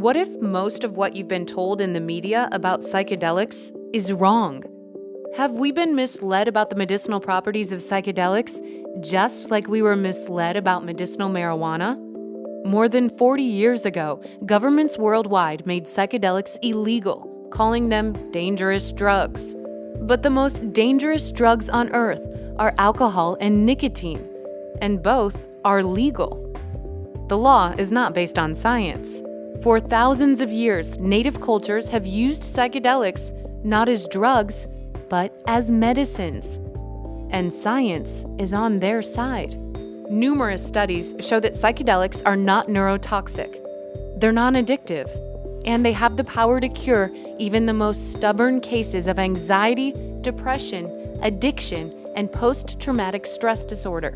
What if most of what you've been told in the media about psychedelics is wrong? Have we been misled about the medicinal properties of psychedelics, just like we were misled about medicinal marijuana? More than 40 years ago, governments worldwide made psychedelics illegal, calling them dangerous drugs. But the most dangerous drugs on earth are alcohol and nicotine, and both are legal. The law is not based on science. For thousands of years, native cultures have used psychedelics not as drugs, but as medicines. And science is on their side. Numerous studies show that psychedelics are not neurotoxic. They're non-addictive, and they have the power to cure even the most stubborn cases of anxiety, depression, addiction, and post-traumatic stress disorder.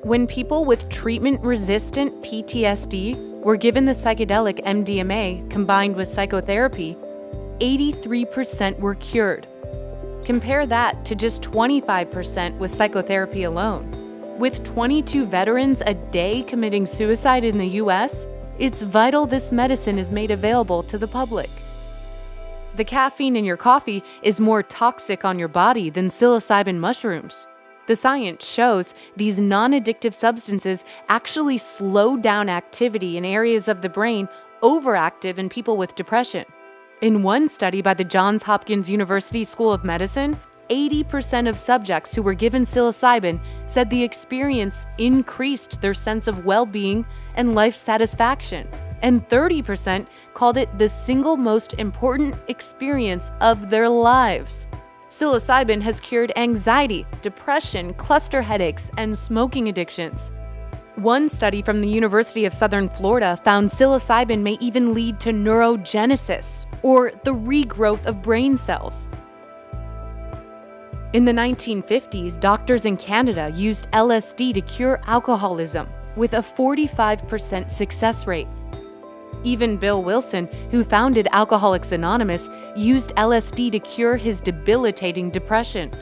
When people with treatment-resistant PTSD were given the psychedelic MDMA combined with psychotherapy, 83% were cured. Compare that to just 25% with psychotherapy alone. With 22 veterans a day committing suicide in the US, it's vital this medicine is made available to the public. The caffeine in your coffee is more toxic on your body than psilocybin mushrooms. The science shows these non-addictive substances actually slow down activity in areas of the brain overactive in people with depression. In one study by the Johns Hopkins University School of Medicine, 80% of subjects who were given psilocybin said the experience increased their sense of well-being and life satisfaction, and 30% called it the single most important experience of their lives. Psilocybin has cured anxiety, depression, cluster headaches, and smoking addictions. One study from the University of Southern Florida found psilocybin may even lead to neurogenesis, or the regrowth of brain cells. In the 1950s, doctors in Canada used LSD to cure alcoholism, with a 45% success rate. Even Bill Wilson, who founded Alcoholics Anonymous, used LSD to cure his debilitating depression.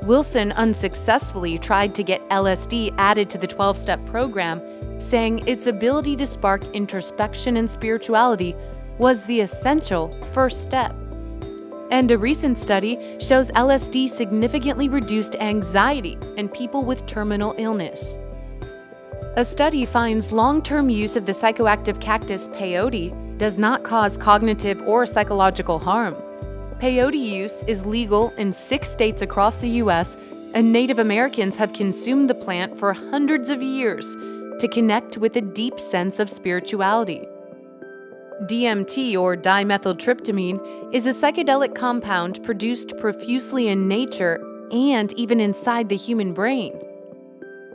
Wilson unsuccessfully tried to get LSD added to the 12-step program, saying its ability to spark introspection and spirituality was the essential first step. And a recent study shows LSD significantly reduced anxiety in people with terminal illness. A study finds long-term use of the psychoactive cactus peyote does not cause cognitive or psychological harm. Peyote use is legal in 6 states across the U.S., and Native Americans have consumed the plant for hundreds of years to connect with a deep sense of spirituality. DMT, or dimethyltryptamine, is a psychedelic compound produced profusely in nature and even inside the human brain.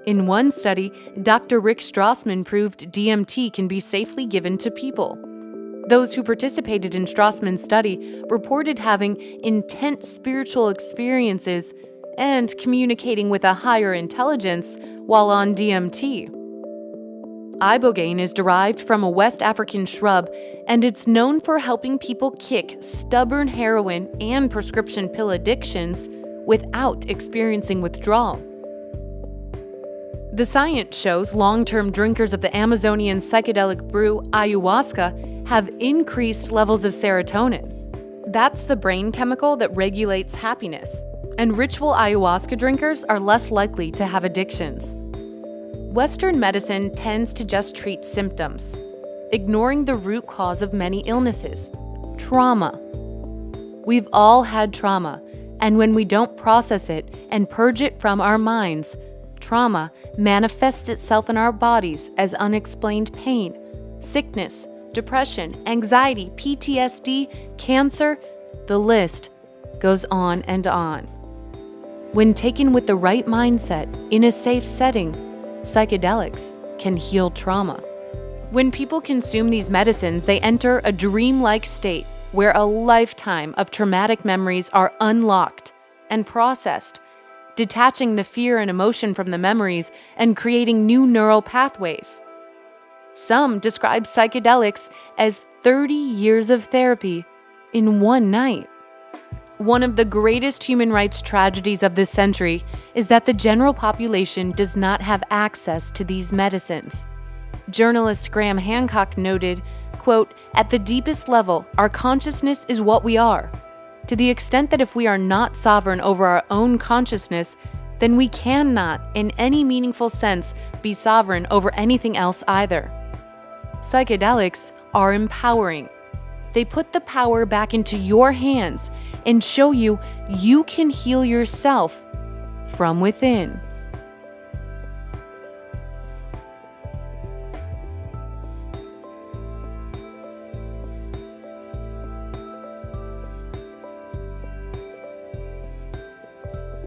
In one study, Dr. Rick Strassman proved DMT can be safely given to people. Those who participated in Strassman's study reported having intense spiritual experiences and communicating with a higher intelligence while on DMT. Ibogaine is derived from a West African shrub, and it's known for helping people kick stubborn heroin and prescription pill addictions without experiencing withdrawal. The science shows long-term drinkers of the Amazonian psychedelic brew ayahuasca have increased levels of serotonin. That's the brain chemical that regulates happiness, and ritual ayahuasca drinkers are less likely to have addictions. Western medicine tends to just treat symptoms, ignoring the root cause of many illnesses: trauma. We've all had trauma, and when we don't process it and purge it from our minds, trauma manifests itself in our bodies as unexplained pain, sickness, depression, anxiety, PTSD, cancer. The list goes on and on. When taken with the right mindset in a safe setting, psychedelics can heal trauma. When people consume these medicines, they enter a dreamlike state where a lifetime of traumatic memories are unlocked and processed, detaching the fear and emotion from the memories and creating new neural pathways. Some describe psychedelics as 30 years of therapy in one night. One of the greatest human rights tragedies of this century is that the general population does not have access to these medicines. Journalist Graham Hancock noted, quote, "At the deepest level, our consciousness is what we are. To the extent that if we are not sovereign over our own consciousness, then we cannot, in any meaningful sense, be sovereign over anything else either." Psychedelics are empowering. They put the power back into your hands and show you you can heal yourself from within.